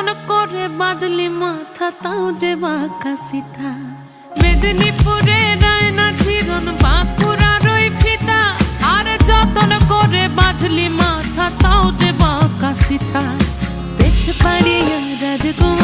যতন করে বাঁধলি মাথা তাও যে বাঁকা সিথা। মেদিনীপুরে রায়না চিরন বাঁকুড়ার ওই ফিতা, আর যতন করে বাঁধলি মাথা তাও যে বাঁকা সিথা। পেছ পাড়িয়া রাজকুমার